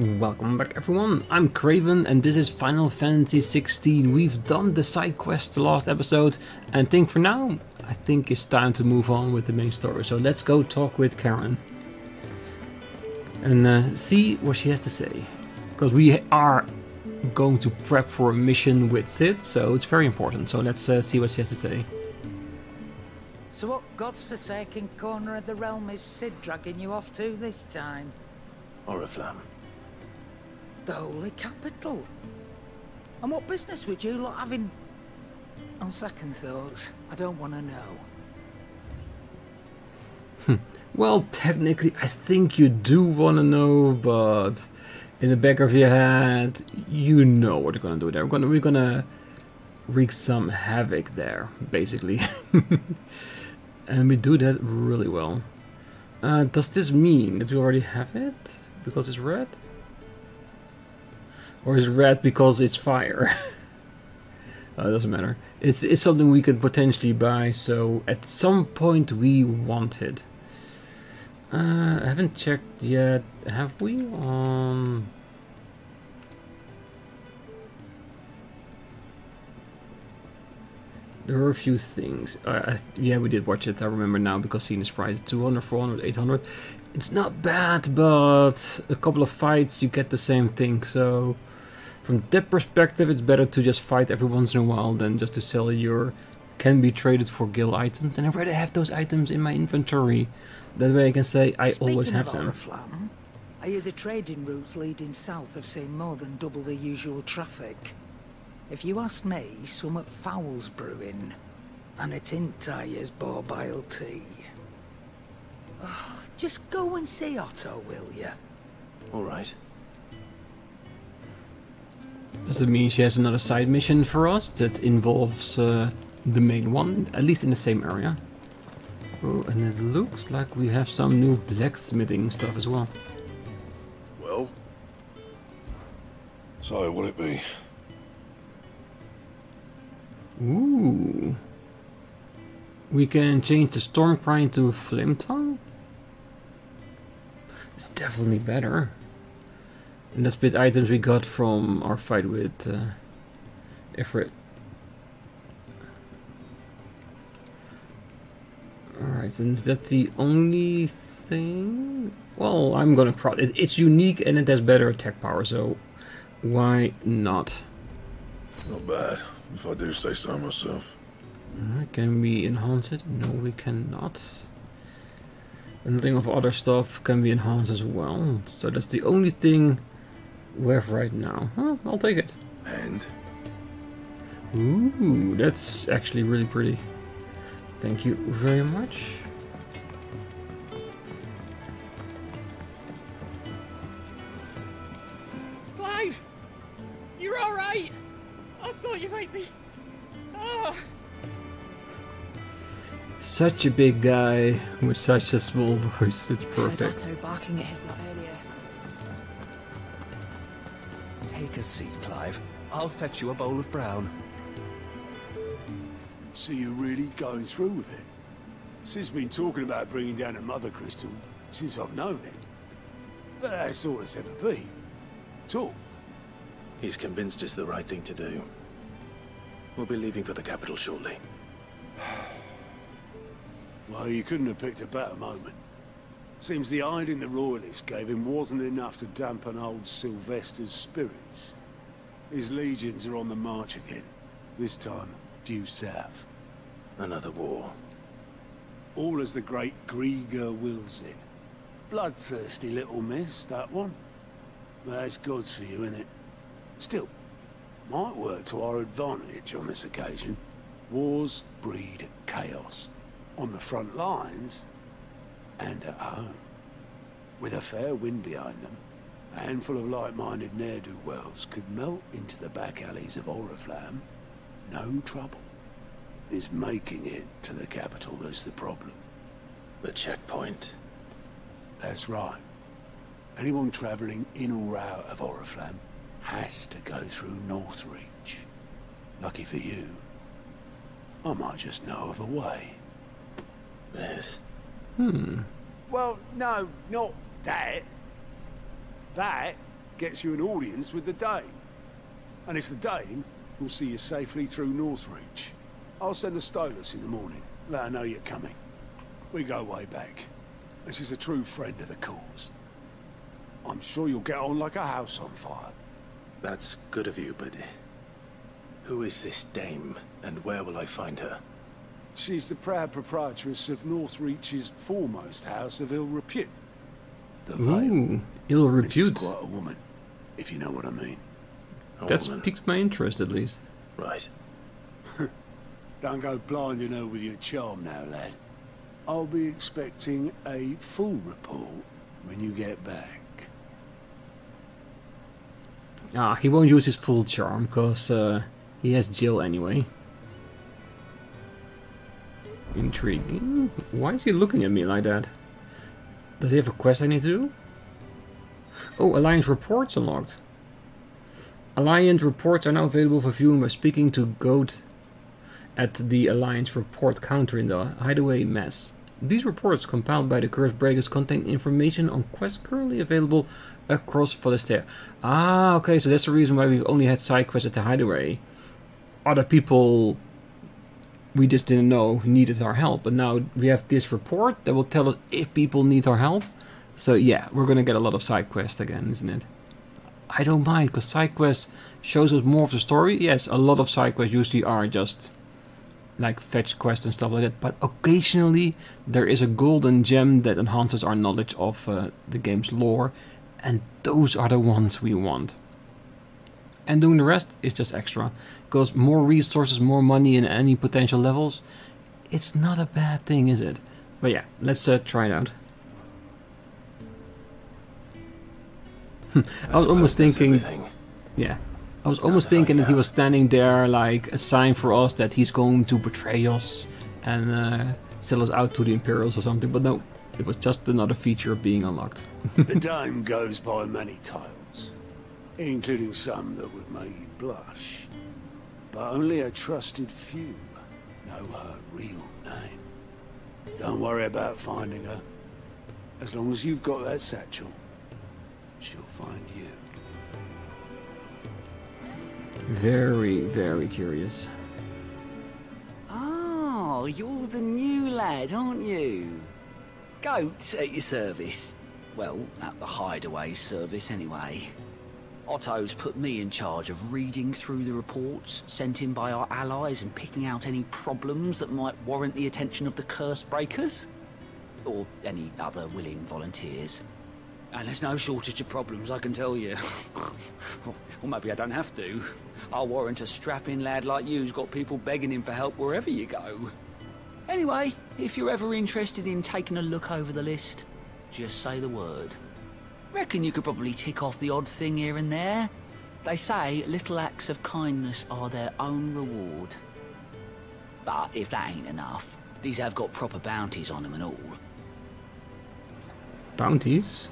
Welcome back everyone, I'm Craven and this is Final Fantasy XVI. We've done the side quest the last episode and I think for now, I think it's time to move on with the main story. So let's go talk with Karen and see what she has to say. Because we are going to prep for a mission with Sid, so it's very important. So let's see what she has to say. So what God's forsaken corner of the realm is Sid dragging you off to this time? Oriflamme. The holy capital. And what business would you lot have in... On second thoughts, I don't want to know. Well, technically I think you do want to know, but in the back of your head, you know what we're going to do there. We're gonna wreak some havoc there, basically. And we do that really well. Does this mean that we already have it? Because it's red? Or is it red because it's fire? It doesn't matter. It's something we can potentially buy, so at some point we want it. I haven't checked yet, have we? There were a few things. Yeah, we did watch it, I remember now, because seeing this price, 200, 400, 800. It's not bad, but a couple of fights you get the same thing, so from that perspective it's better to just fight every once in a while than just to sell your can be traded for guild items, and I'd rather have those items in my inventory. That way I can say I always have them. Oriflamme, are you the trading routes leading south have seen more than double the usual traffic? If you ask me, summat foul's brewing, and it ain't Tyre's borbile tea. Oh, just go and see Otto, will you? All right. Does it mean she has another side mission for us that involves the main one, at least in the same area? Oh, and it looks like we have some new blacksmithing stuff as well. Well? So, what'll it be? Ooh. We can change the Stormcry into a Flame Tongue? It's definitely better. And that's bit items we got from our fight with Ifrit. Alright, and is that the only thing? Well, I'm gonna cross it. It's unique and it has better attack power, so why not? Not bad, if I do say so myself. Can we enhance it? No, we cannot. And nothing of other stuff can be enhanced as well. So that's the only thing we have right now. Huh, I'll take it. And? Ooh, that's actually really pretty. Thank you very much. Clive! You're alright! I thought you might be... Oh. Such a big guy with such a small voice, it's perfect. Otto barking at his lot earlier. Take a seat, Clive. I'll fetch you a bowl of brown. So you're really going through with it? Sid's been talking about bringing down a mother crystal since I've known him. But that's all it's ever been. Talk. He's convinced it's the right thing to do. We'll be leaving for the capital shortly. Well, you couldn't have picked a better moment. Seems the hiding the royalists gave him wasn't enough to dampen old Sylvester's spirits. His legions are on the march again, this time due south. Another war. All as the great Grieger wills it. Bloodthirsty little miss, that one. That's God's for you, innit? Still, might work to our advantage on this occasion. Wars breed chaos. On the front lines, and at home. With a fair wind behind them, a handful of like-minded ne'er-do-wells could melt into the back alleys of Oriflamme. No trouble. It's making it to the capital that's the problem. The checkpoint. That's right. Anyone travelling in or out of Oriflamme has to go through Northreach. Lucky for you, I might just know of a way. This. Well, no, not that. That gets you an audience with the Dane. And it's the Dane who'll see you safely through Northreach. I'll send the Stolas in the morning. Let her know you're coming. We go way back. And she's a true friend of the cause. I'm sure you'll get on like a house on fire. That's good of you, but who is this dame, and where will I find her? She's the proud proprietress of Northreach's foremost house of ill repute. The Vale. Ooh, ill And she's repute. quite a woman, if you know what I mean. That's woman. piqued my interest, at least. Right. Don't go blinding her with your charm now, lad. I'll be expecting a full report when you get back. Ah, he won't use his full charm, because he has Jill anyway. Intriguing. Why is he looking at me like that? Does he have a quest I need to do? Oh, Alliance reports unlocked. Alliance reports are now available for viewing by speaking to Goat at the Alliance report counter in the hideaway mess. These reports, compiled by the Curse Breakers, contain information on quests currently available across Valisthea. Ah, okay, so that's the reason why we've only had side quests at the hideaway. Other people we just didn't know needed our help, but now we have this report that will tell us if people need our help. So yeah, we're gonna get a lot of side quests again, isn't it? I don't mind, because side quests shows us more of the story. Yes, a lot of side quests usually are just like fetch quests and stuff like that, but occasionally there is a golden gem that enhances our knowledge of the game's lore, and those are the ones we want. And doing the rest is just extra, because more resources, more money in any potential levels, it's not a bad thing, is it? But yeah, let's try it out. I was almost thinking, yeah, I was almost thinking that he was standing there like a sign for us that he's going to betray us and sell us out to the Imperials or something, but no, it was just another feature being unlocked. The Dame goes by many titles, including some that would make you blush. But only a trusted few know her real name. Don't worry about finding her. As long as you've got that satchel, she'll find you. Very, very curious. Oh, you're the new lad, aren't you? Goat at your service. Well, at the hideaway service anyway. Otto's put me in charge of reading through the reports sent in by our allies and picking out any problems that might warrant the attention of the Curse Breakers. Or any other willing volunteers. And there's no shortage of problems, I can tell you. Or maybe I don't have to. I'll warrant a strapping lad like you who's got people begging him for help wherever you go. Anyway, if you're ever interested in taking a look over the list, just say the word. Reckon you could probably tick off the odd thing here and there. They say little acts of kindness are their own reward. But if that ain't enough, these have got proper bounties on them and all. Bounties?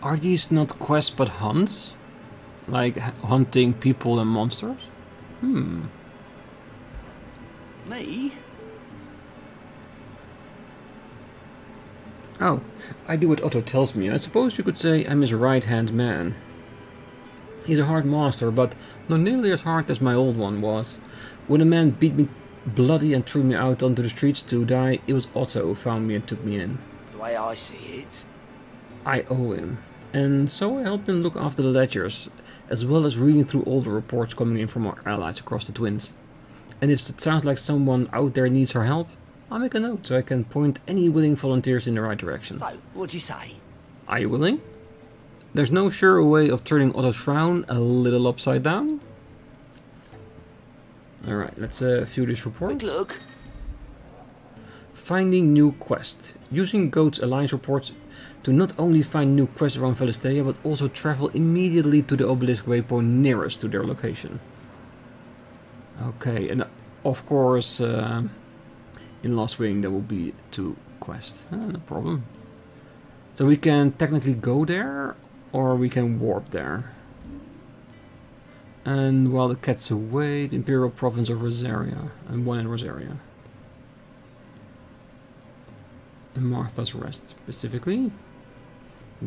Are these not quests but hunts? Like hunting people and monsters? Me? Oh, I do what Otto tells me. I suppose you could say I'm his right-hand man. He's a hard master, but not nearly as hard as my old one was. When a man beat me bloody and threw me out onto the streets to die, it was Otto who found me and took me in. The way I see it. I owe him. And so I helped him look after the ledgers, as well as reading through all the reports coming in from our allies across the Twins. And if it sounds like someone out there needs our help, I'll make a note so I can point any willing volunteers in the right direction. So, what'd you say? Are you willing? There's no sure way of turning Otto's frown a little upside down. Alright, let's view this report. Quick look. Finding new quest. Using Goat's Alliance reports to not only find new quests around Valisthea, but also travel immediately to the obelisk waypoint nearest to their location. Okay, and of course, in Lost Wing there will be 2 quests. No problem. So we can technically go there, or we can warp there. And while the cat's away, the Imperial Province of Rosaria, and 1 in Rosaria. And Martha's Rest, specifically.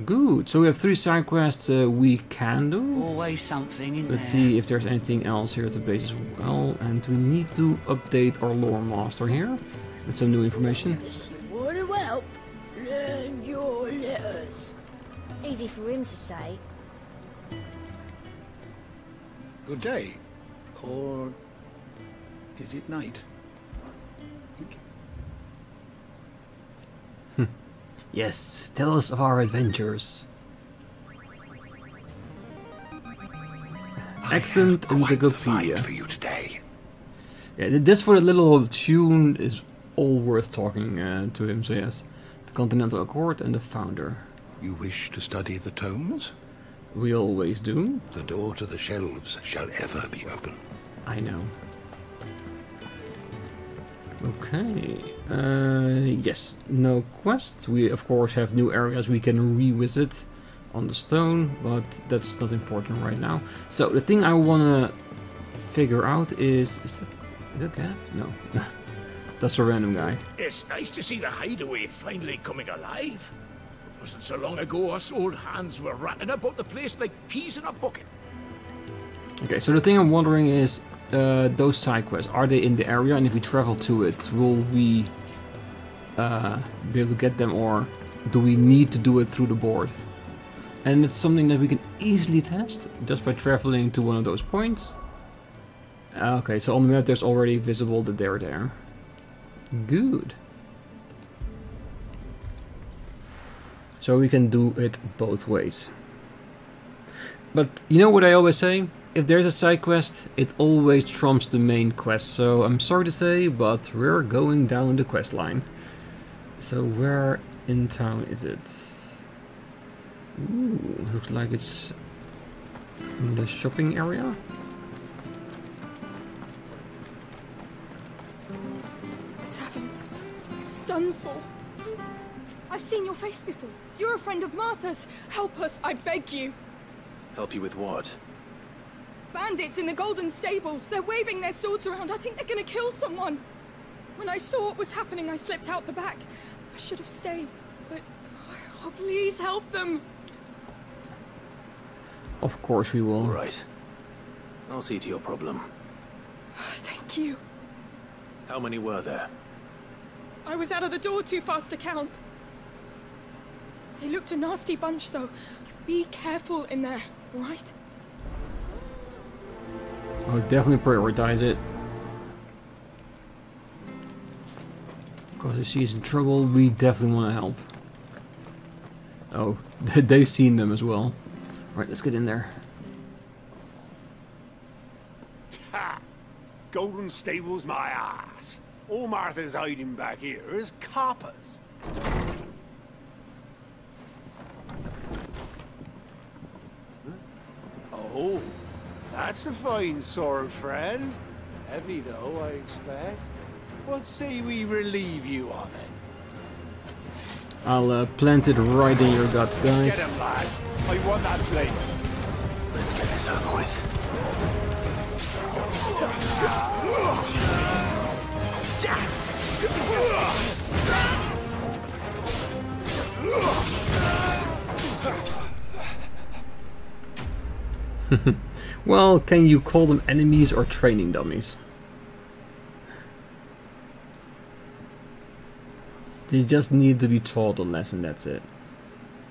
Good. So we have 3 side quests we can do. Always something in there. Let's see if there's anything else here at the base as well. And we need to update our lore master here with some new information. Want to help? Learn your letters. Easy for him to say. Good day. Or is it night? Yes, tell us of our adventures. Excellent encyclopedia. For you today. Yeah, this for the little tune is all worth talking to him, so yes. The Continental Accord and the Founder. You wish to study the tomes? We always do. The door to the shelves shall ever be open. I know. Okay. Yes, no quests. We of course have new areas we can revisit on the stone, but that's not important right now. So the thing I wanna figure out is that Gav? No. That's a random guy. It's nice to see the hideaway finally coming alive. It wasn't so long ago us old hands were ratting about the place like peas in a bucket. Okay, so the thing I'm wondering is, those side quests, are they in the area? And if we travel to it, will we be able to get them, or do we need to do it through the board? And it's something that we can easily test just by traveling to one of those points. Okay, so on the map there's already visible that they're there. Good. So we can do it both ways. But you know what I always say? If there's a side quest, it always trumps the main quest. So I'm sorry to say, but we're going down the quest line. So where in town is it? Ooh, looks like it's in the shopping area. The tavern. It's done for. I've seen your face before. You're a friend of Martha's. Help us, I beg you. Help you with what? Bandits in the Golden Stables. They're waving their swords around. I think they're gonna kill someone. When I saw what was happening, I slipped out the back. I should have stayed, but oh, please help them. Of course we will. All right. I'll see to your problem. Thank you. How many were there? I was out of the door too fast to count. They looked a nasty bunch, though. Be careful in there, all right? I'll definitely prioritize it. Because if she's in trouble, we definitely want to help. Oh, they've seen them as well. Alright, let's get in there. Ha! Golden Stables my ass. All Martha's hiding back here is coppers. Oh, that's a fine sword, friend. Heavy though, I expect. What say we relieve you of it? I'll plant it right in your gut, guys. Get him, lads. I want that blade. Let's get this over with. Well, can you call them enemies or training dummies? They just need to be taught a lesson, that's it.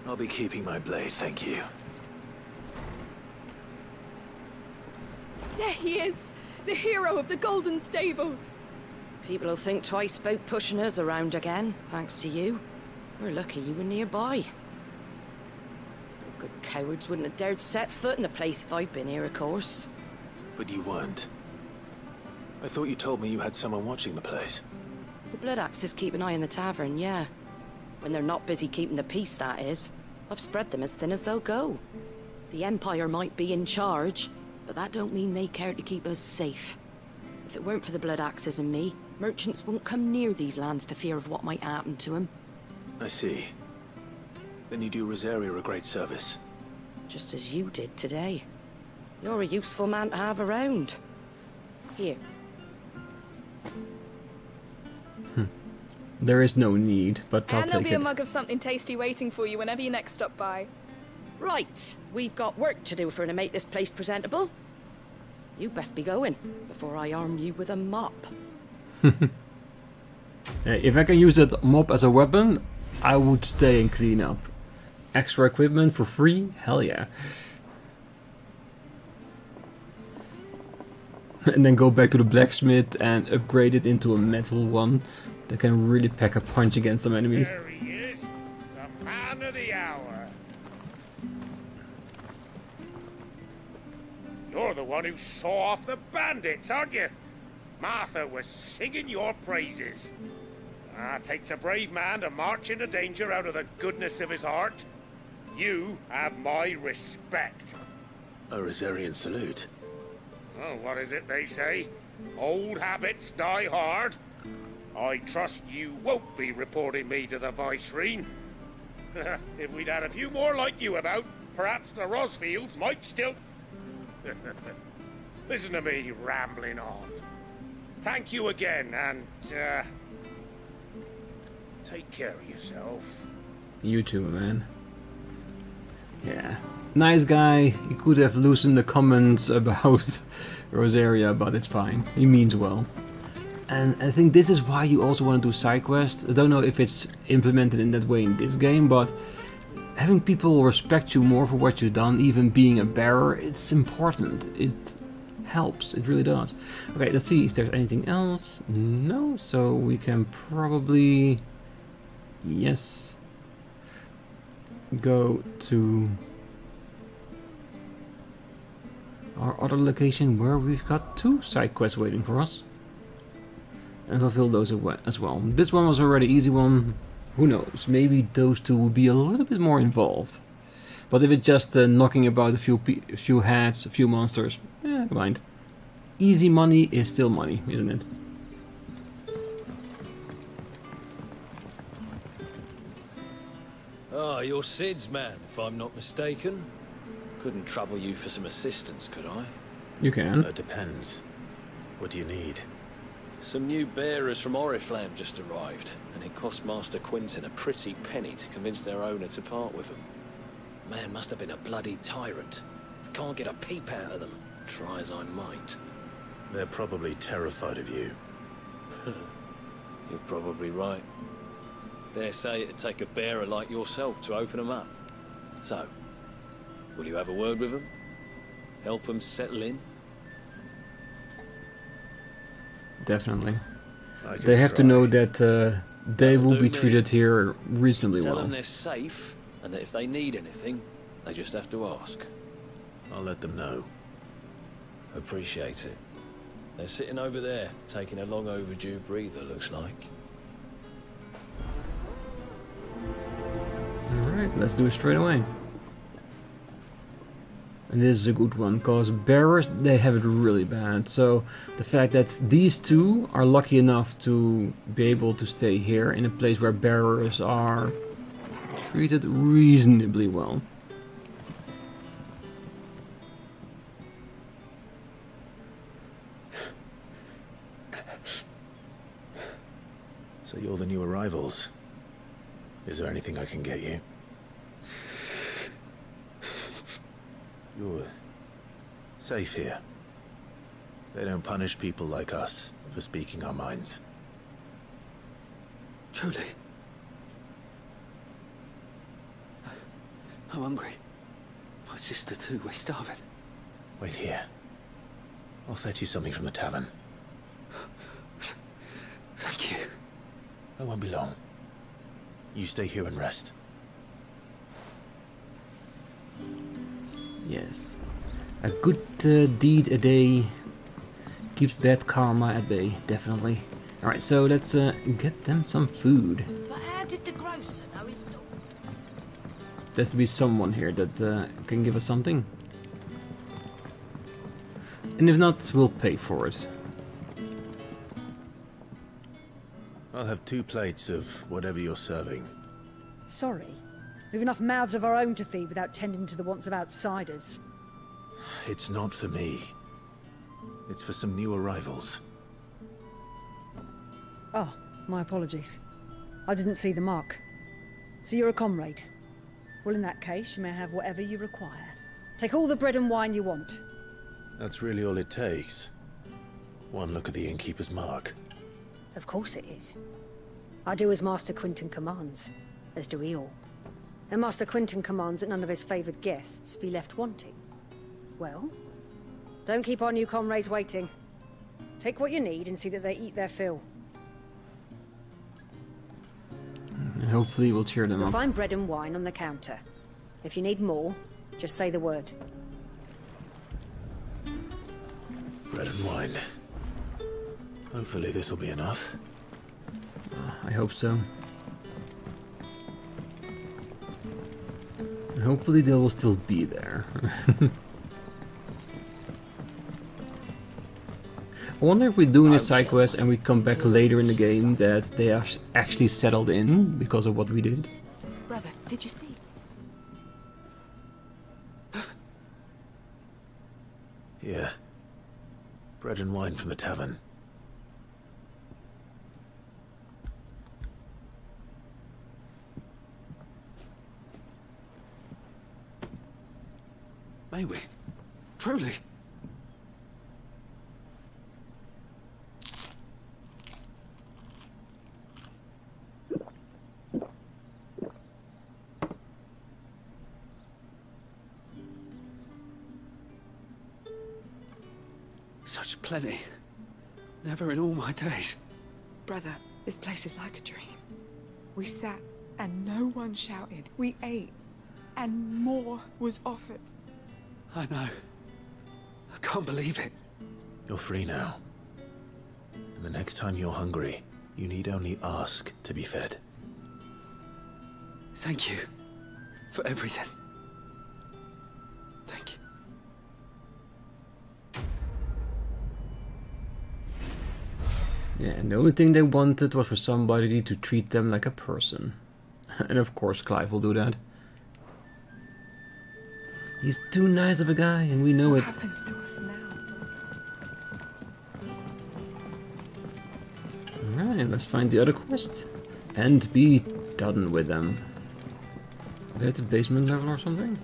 I'll be keeping my blade, thank you. There he is, the hero of the Golden Stables. People will think twice about pushing us around again, thanks to you. We're lucky you were nearby. Good cowards wouldn't have dared set foot in the place if I'd been here, of course. But you weren't. I thought you told me you had someone watching the place. The Blood Axes keep an eye on the tavern, yeah. When they're not busy keeping the peace, that is. I've spread them as thin as they'll go. The Empire might be in charge, but that don't mean they care to keep us safe. If it weren't for the Blood Axes and me, merchants won't come near these lands for fear of what might happen to them. I see. Then you do Rosaria a great service. Just as you did today. You're a useful man to have around. Here. There is no need, but I'll And there'll take be a it. mug of something tasty waiting for you whenever you next stop by. Right, we've got work to do for to make this place presentable. You best be going before I arm you with a mop. If I can use that mop as a weapon, I would stay and clean up. Extra equipment for free? Hell yeah. And then go back to the blacksmith and upgrade it into a metal one that can really pack a punch against some enemies. There he is, the man of the hour. You're the one who saw off the bandits, aren't you? Martha was singing your praises. Takes a brave man to march into danger out of the goodness of his heart. You have my respect. A Rosarian salute. Oh, what is it they say? Old habits die hard. I trust you won't be reporting me to the Viceroy. If we'd had a few more like you about, perhaps the Rosfields might still... Listen to me rambling on. Thank you again, and, take care of yourself. You too, man. Yeah. Nice guy. He could have loosened the comments about Rosaria, but it's fine. He means well. And I think this is why you also want to do side quests. I don't know if it's implemented in that way in this game, but having people respect you more for what you've done, even being a bearer, it's important. It helps. It really does. Okay, let's see if there's anything else. No, so we can probably... Yes. Go to our other location where we've got 2 side quests waiting for us. And fulfill those as well. This one was already an easy one. Who knows? Maybe those 2 will be a little bit more involved. But if it's just knocking about a few heads, a few monsters, never mind. Easy money is still money, isn't it? Ah, you're Sid's man, if I'm not mistaken. Couldn't trouble you for some assistance, could I? You can. It depends. What do you need? Some new bearers from Oriflamme just arrived, and it cost Master Quinton a pretty penny to convince their owner to part with them. Man must have been a bloody tyrant. Can't get a peep out of them, try as I might. They're probably terrified of you. You're probably right. Dare say it'd take a bearer like yourself to open them up. So, will you have a word with them? Help them settle in? Definitely. They have to know that they will be treated here reasonably well. Tell them they're safe, and that if they need anything, they just have to ask. I'll let them know. Appreciate it. They're sitting over there, taking a long overdue breather, looks like. Alright, let's do it straight away. And this is a good one, because bearers, they have it really bad. So the fact that these 2 are lucky enough to be able to stay here in a place where bearers are treated reasonably well. So you're the new arrivals. Is there anything I can get you? You're safe here. They don't punish people like us for speaking our minds. Truly. I'm hungry. My sister too, we're starving. Wait here. I'll fetch you something from the tavern. Thank you. I won't be long. You stay here and rest. Yes. A good deed a day keeps bad karma at bay, definitely. Alright, so let's get them some food. But how did the grocer know his dog? There has to be someone here that can give us something. And if not, we'll pay for it. I'll have 2 plates of whatever you're serving. Sorry. We've enough mouths of our own to feed without tending to the wants of outsiders. It's not for me. It's for some new arrivals. Oh, my apologies. I didn't see the mark. So you're a comrade. Well, in that case, you may have whatever you require. Take all the bread and wine you want. That's really all it takes. One look at the innkeeper's mark. Of course it is. I do as Master Quinton commands, as do we all. And Master Quinton commands that none of his favoured guests be left wanting. Well, don't keep our new comrades waiting. Take what you need and see that they eat their fill. And hopefully we'll cheer them You'll up. find bread and wine on the counter. If you need more, just say the word. Bread and wine. Hopefully this will be enough. I hope so. And hopefully they will still be there. I wonder if we're doing a side quest and we come back later in the game that they are actually settled in because of what we did. Brother, did you see? Yeah. Bread and wine from the tavern. May we? Truly? Such plenty. Never in all my days. Brother, this place is like a dream. We sat and no one shouted. We ate and more was offered. I know. I can't believe it. You're free now. And the next time you're hungry, you need only ask to be fed. Thank you for everything. Thank you. Yeah, and the only thing they wanted was for somebody to treat them like a person. And of course Clive will do that. He's too nice of a guy, and we know it. What happens to us now? Alright, let's find the other quest. And be done with them. Is that the basement level or something?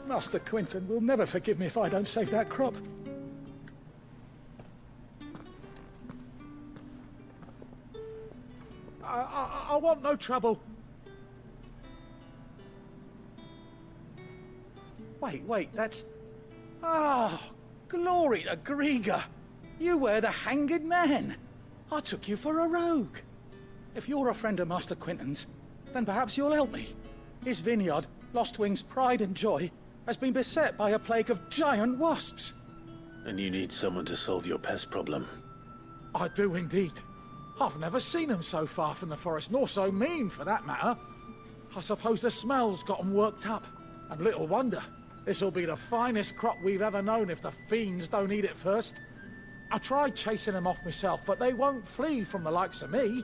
Master Quinton will never forgive me if I don't save that crop. I want no trouble. Wait, that's... Oh, glory to Griga. You were the hanged man. I took you for a rogue. If you're a friend of Master Quinton's, then perhaps you'll help me. His vineyard, Lostwing's pride and joy, has been beset by a plague of giant wasps. And you need someone to solve your pest problem. I do indeed. I've never seen them so far from the forest, nor so mean for that matter. I suppose the smell's got them worked up. And little wonder. This'll be the finest crop we've ever known if the fiends don't eat it first. I tried chasing them off myself, but they won't flee from the likes of me.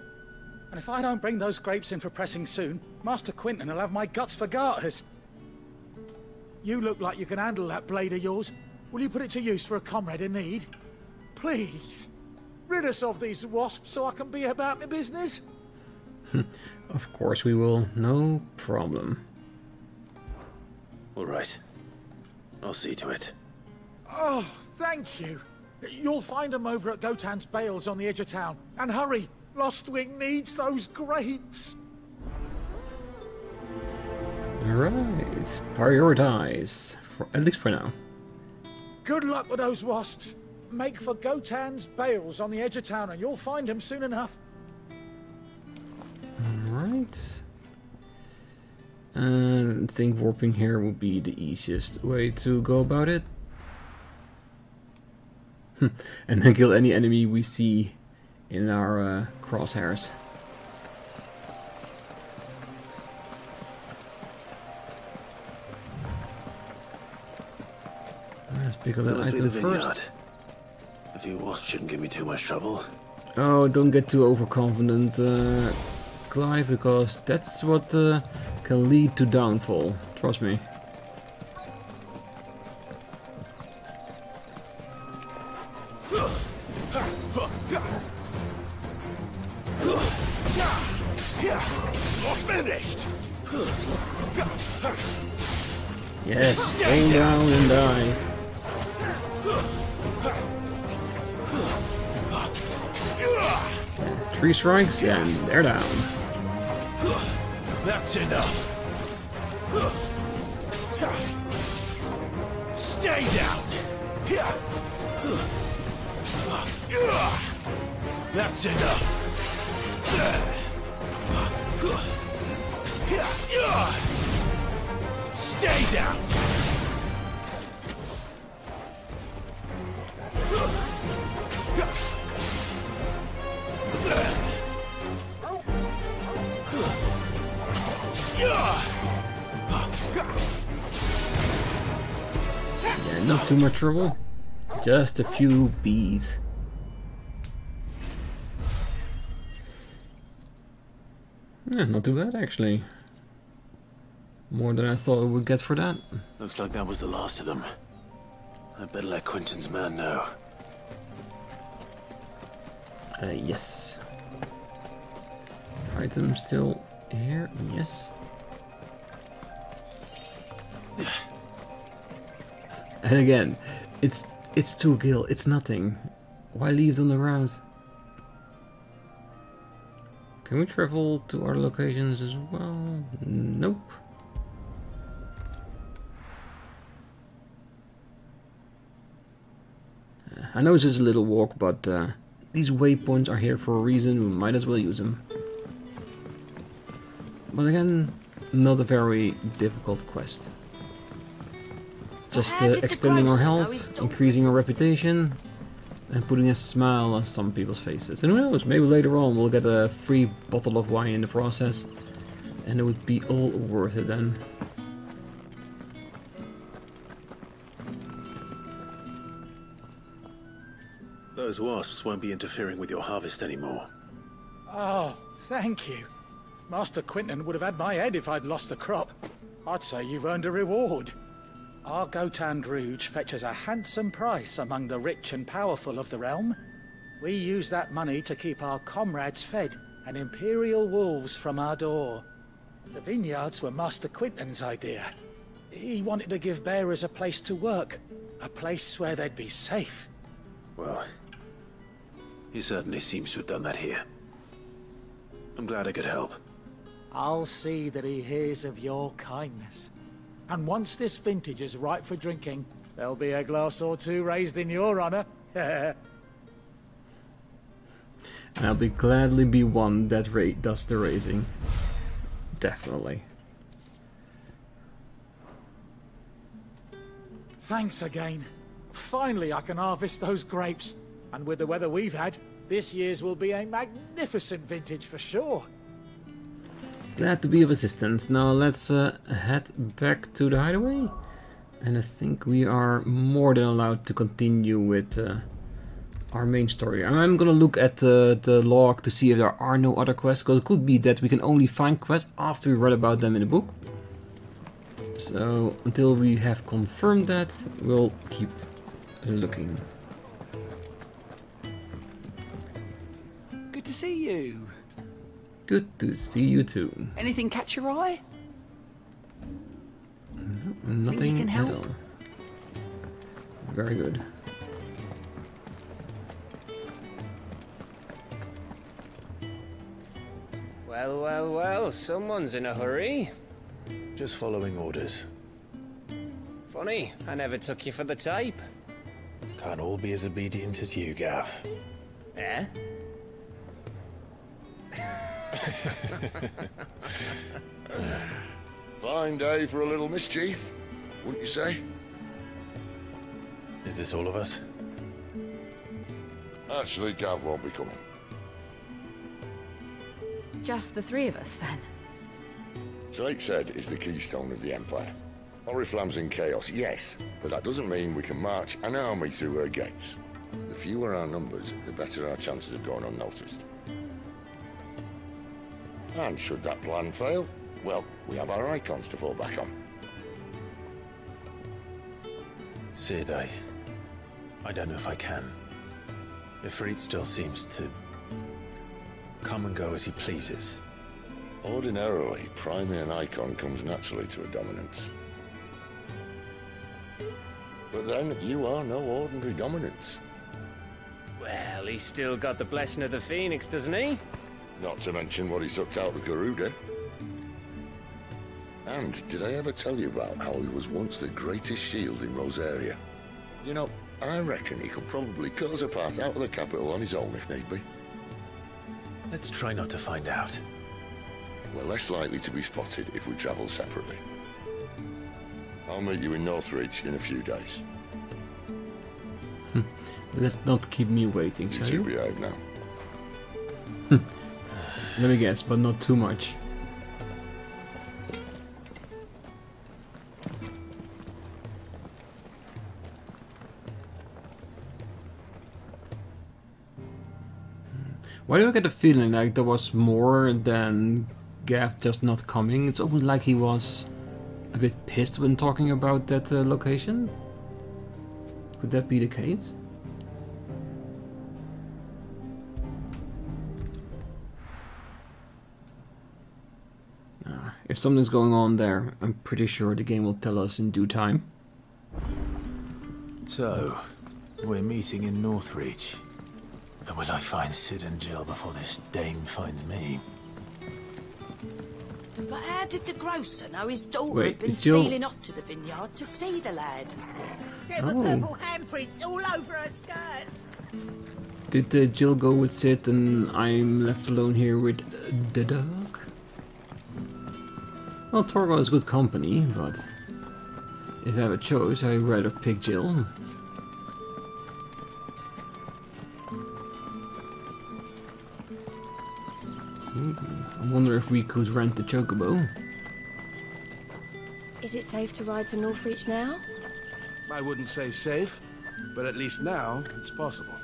And if I don't bring those grapes in for pressing soon, Master Quinton will have my guts for garters. You look like you can handle that blade of yours. Will you put it to use for a comrade in need? Please. Rid us of these wasps so I can be about my business. Of course we will. No problem. All right. I'll see to it. Oh, thank you. You'll find them over at Gotan's bales on the edge of town. And hurry, Lostwing needs those grapes. Alright. Prioritize. At least for now. Good luck with those wasps. Make for Gotan's bales on the edge of town and you'll find them soon enough. Alright. And I think warping here would be the easiest way to go about it. And then kill any enemy we see in our crosshairs. Let's pick up that item first. A few wasps shouldn't give me too much trouble. Oh, don't get too overconfident, Clive, because that's what can lead to downfall. Trust me. You're finished. Yes, fall down and die. Yeah, 3 strikes and they're down. That's enough. Stay down. That's enough. Stay down. Yeah, not too much trouble. Just a few bees. Yeah, not too bad actually. More than I thought we would get for that. Looks like that was the last of them. I better let Quentin's man know. Yes. The item still here? Yes. And again, it's 2 gil, it's nothing. Why leave it on the ground? Can we travel to other locations as well? Nope. I know it's just a little walk, but these waypoints are here for a reason, we might as well use them. But again, not a very difficult quest. Just extending our health, increasing our reputation, and putting a smile on some people's faces. And who knows, maybe later on we'll get a free bottle of wine in the process, and it would be all worth it then. Those wasps won't be interfering with your harvest anymore. Oh, thank you. Master Quentin would have had my head if I'd lost the crop. I'd say you've earned a reward. Our Gotand Rouge fetches a handsome price among the rich and powerful of the realm. We use that money to keep our comrades fed and imperial wolves from our door. The vineyards were Master Quentin's idea. He wanted to give bearers a place to work, a place where they'd be safe. Well, he certainly seems to have done that here. I'm glad I could help. I'll see that he hears of your kindness. And once this vintage is ripe for drinking, there'll be a glass or 2 raised in your honor. And I'll gladly be one that does the raising. Definitely. Thanks again. Finally I can harvest those grapes. And with the weather we've had, this year's will be a magnificent vintage for sure. Glad to be of assistance. Now let's head back to the hideaway. And I think we are more than allowed to continue with our main story. I'm gonna look at the log to see if there are no other quests, because it could be that we can only find quests after we read about them in the book. So until we have confirmed that, we'll keep looking. Good to see you. Good to see you too. Anything catch your eye? No, nothing can at help? all. Very good. Well, well, well, someone's in a hurry. Just following orders. Funny, I never took you for the type. Can't all be as obedient as you, Gav. Eh? Fine day for a little mischief, wouldn't you say? Is this all of us? Actually, Gav won't be coming. Just the 3 of us, then? Drake said is the keystone of the Empire. Oriflamme's in chaos, yes, but that doesn't mean we can march an army through her gates. The fewer our numbers, the better our chances of going unnoticed. And should that plan fail, well, we have our Eikons to fall back on. Sid, I don't know if I can. Ifrit still seems to come and go as he pleases. Ordinarily, priming an Eikon comes naturally to a dominance. But then, you are no ordinary dominance. Well, he's still got the blessing of the Phoenix, doesn't he? Not to mention what he sucked out of Garuda. And did I ever tell you about how he was once the greatest shield in Rosaria? You know, I reckon he could probably cut us a path out of the capital on his own if need be. Let's try not to find out. We're less likely to be spotted if we travel separately. I'll meet you in Northreach in a few days. Let's not keep me waiting, shall you? You two behave now. Let me guess, but not too much. Why do I get the feeling like there was more than Gav just not coming? It's almost like he was a bit pissed when talking about that location. Could that be the case? If something's going on there, I'm pretty sure the game will tell us in due time. So, we're meeting in Northreach. And will I find Sid and Jill before this dame finds me? But how did the grocer know his daughter Wait, had been is Jill- stealing off to the vineyard to see the lad? There were purple handprints all over her skirts. Did Jill go with Sid and I'm left alone here with the dog? Well, Torgal is good company, but if I have a choice, I'd rather pick Jill. I wonder if we could rent the chocobo. Is it safe to ride to Northreach now? I wouldn't say safe, but at least now it's possible.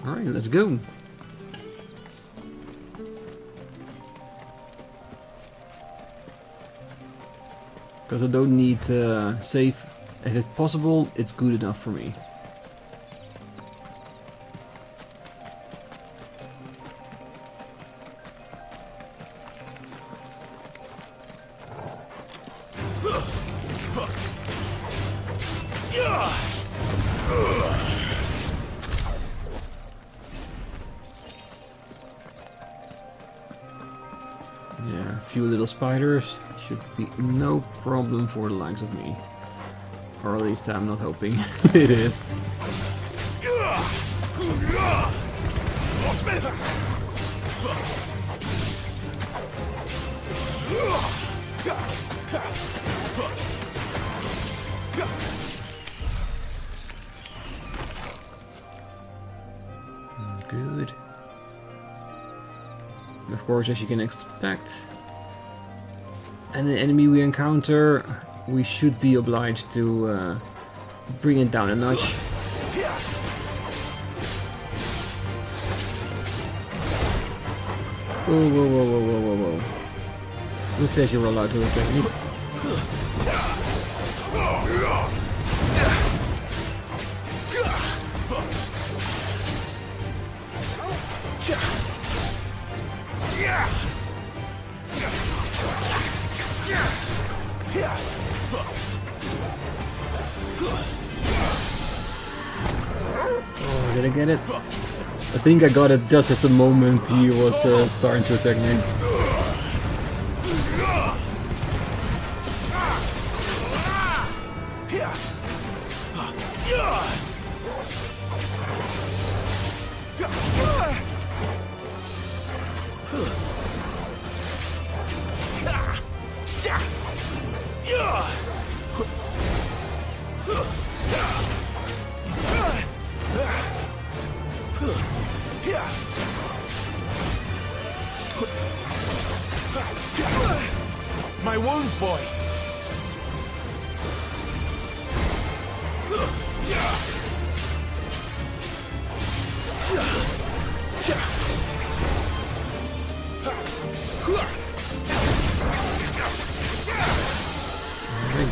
Alright, let's go. Because I don't need safe. If it's possible, it's good enough for me. Yeah, a few little spiders should be no problem for the likes of me. Or at least I'm not hoping it is. Good. Of course, as you can expect, any enemy we encounter, we should be obliged to bring it down a notch. Whoa, whoa, whoa, whoa, whoa, whoa, whoa. Who says you're allowed to attack me? Oh, did I get it? I think I got it just as the moment he was starting to attack me. My wounds, boy.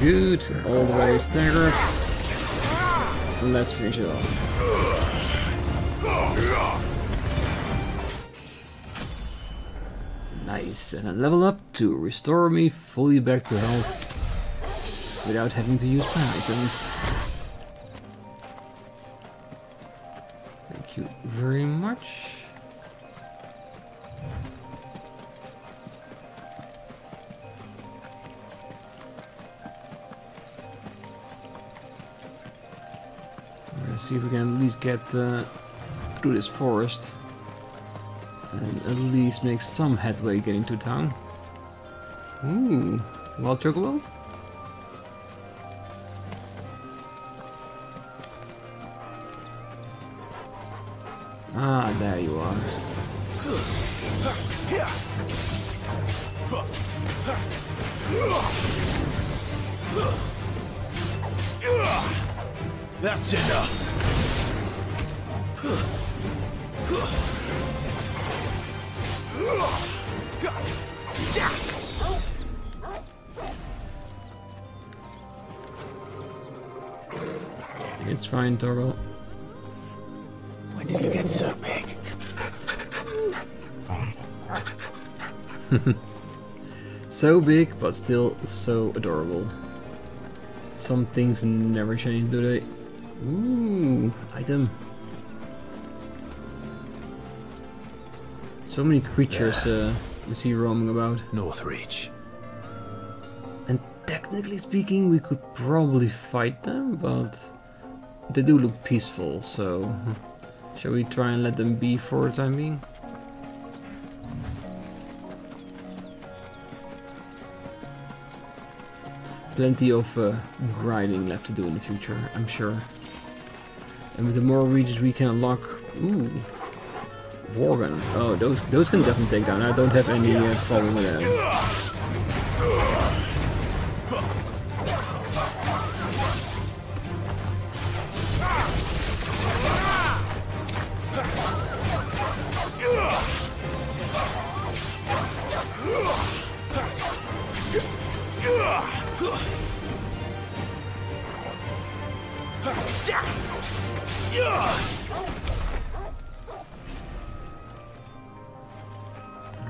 Good, all the way staggered. Let's finish it off. Nice, and a level up to restore me fully back to health without having to use my items. Thank you very much. Let's see if we can at least get through this forest and at least make some headway getting to town. Ooh, wild chocobo? Ah, there you are. That's enough. It's fine, Torgo. When did you get so big? So big, but still so adorable. Some things never change, do they? Ooh, item. So many creatures we see roaming about. Northreach. And technically speaking, we could probably fight them, but they do look peaceful, so shall we try and let them be for the time being? Plenty of grinding left to do in the future, I'm sure. And with the more regions we can unlock... Ooh! Wargun. Oh, those can definitely take down. I don't have any problem with that.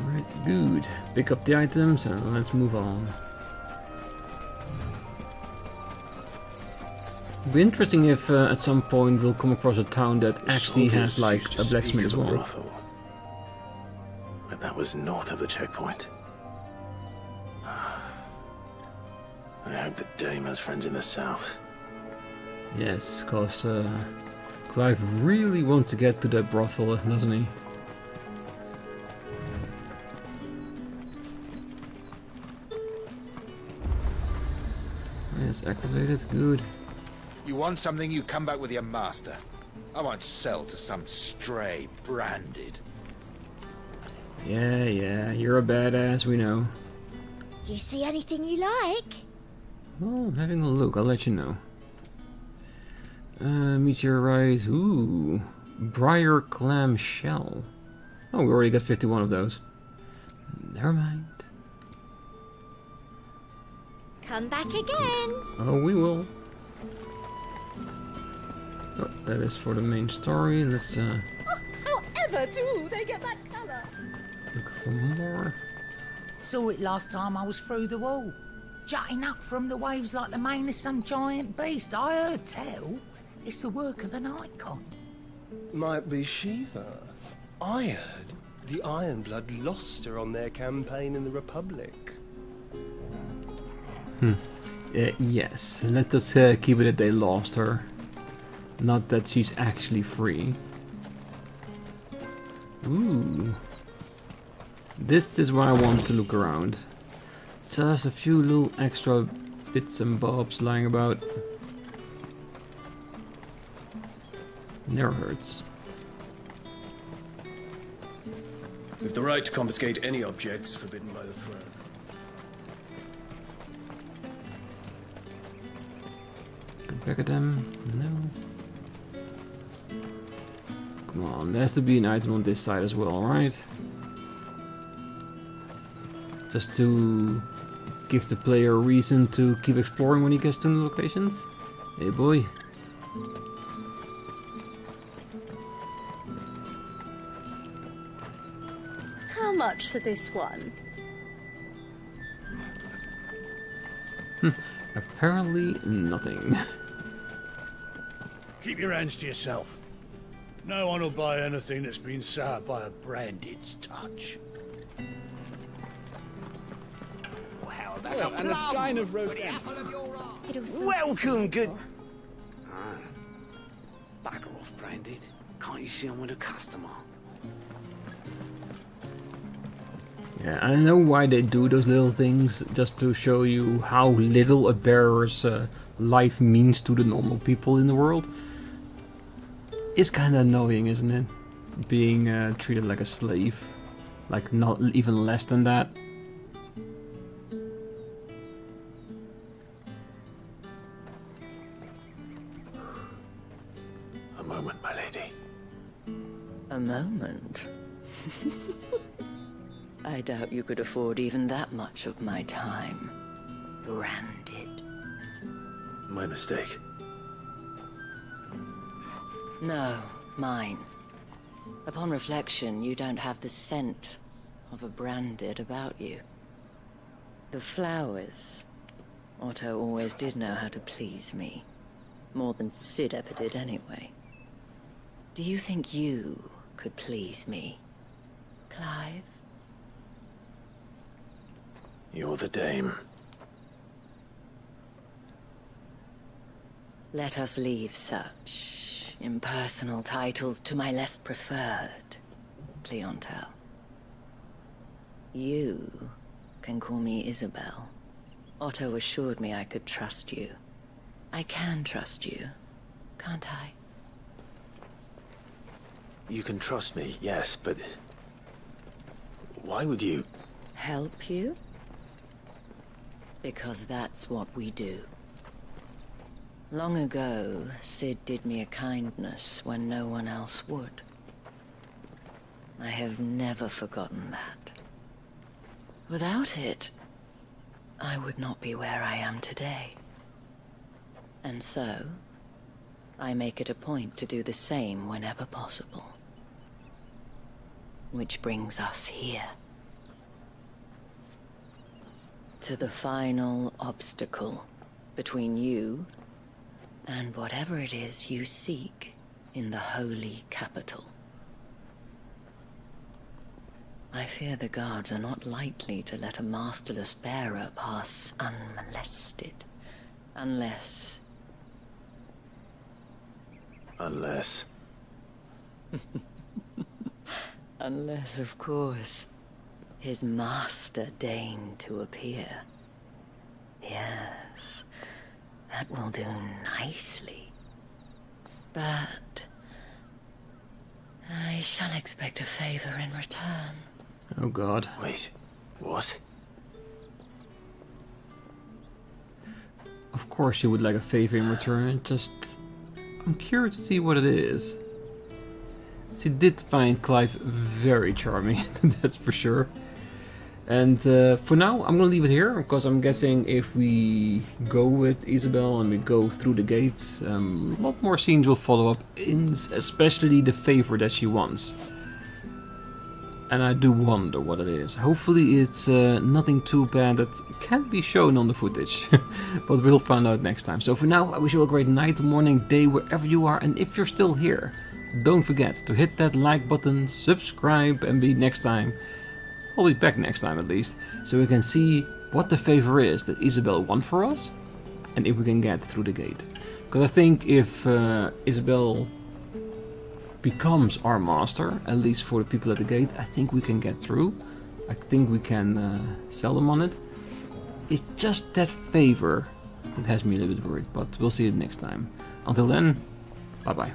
Alright, good. Pick up the items and let's move on. It'd be interesting if at some point we'll come across a town that actually has like a blacksmith as well. But that was north of the checkpoint. I hope that Dame has friends in the south. Yes, because Clive really wants to get to that brothel, doesn't he? It's activated, good. You want something, you come back with your master. I won't sell to some stray branded. Yeah, you're a badass, we know. Do you see anything you like? Oh, I'm having a look, I'll let you know. Meteorite, ooh. Briar clam shell. Oh, we already got 51 of those. Never mind. Come back again. Oh, we will. Oh, that is for the main story. Let's However do they get that colour? look for more. Saw it last time I was through the wall. Jutting up from the waves like the mane of some giant beast. I heard tell. It's the work of an Eikon. Might be Shiva. I heard the Ironblood lost her on their campaign in the Republic. Yes, let us keep it that they lost her. Not that she's actually free. Ooh. This is why I want to look around. Just a few little extra bits and bobs lying about. Never hurts. We've the right to confiscate any objects forbidden by the throne. Go back at them. No. Come on, there has to be an item on this side as well, right? Just to give the player a reason to keep exploring when he gets to new locations. Hey boy. How much for this one? Apparently nothing. Keep your hands to yourself. No one will buy anything that's been soured by a branded's touch. Oh, and a chine of roast end. Welcome, good... Bugger off, Branded. Can't you see I'm with a customer? Yeah, I know why they do those little things, just to show you how little a bearer's life means to the normal people in the world. It's kind of annoying, isn't it? Being treated like a slave. Like, not even less than that. A moment, my lady. A moment? I doubt you could afford even that much of my time. Branded. My mistake. No, mine. Upon reflection, you don't have the scent of a branded about you. The flowers. Otto always did know how to please me. More than Sid ever did anyway. Do you think you could please me, Clive? You're the dame. Let us leave such impersonal titles to my less preferred clientele. You can call me Isabel. Otto assured me I could trust you. I can trust you, can't I? You can trust me, yes, but... why would you... Help you? Because that's what we do. Long ago, Sid did me a kindness when no one else would. I have never forgotten that. Without it, I would not be where I am today. And so, I make it a point to do the same whenever possible. Which brings us here. To the final obstacle between you and whatever it is you seek in the holy capital. I fear the guards are not likely to let a masterless bearer pass unmolested. Unless... Unless... Unless, of course, his master deigned to appear. Yes, that will do nicely. But... I shall expect a favor in return. Oh god. Wait, what? Of course you would like a favor in return, just... I'm curious to see what it is. She did find Clive very charming, that's for sure. And for now, I'm gonna leave it here, because I'm guessing if we go with Isabel and we go through the gates, a lot more scenes will follow up, especially the favor that she wants. And I do wonder what it is. Hopefully it's nothing too bad that can't be shown on the footage. But we'll find out next time. So for now, I wish you a great night, morning, day, wherever you are. And if you're still here, don't forget to hit that like button, subscribe, and be next time. I'll be back next time at least, so we can see what the favor is that Isabel won for us, and if we can get through the gate. Because I think if Isabel becomes our master, at least for the people at the gate, I think we can get through. I think we can sell them on it. It's just that favor that has me a little bit worried, but we'll see it next time. Until then, bye bye.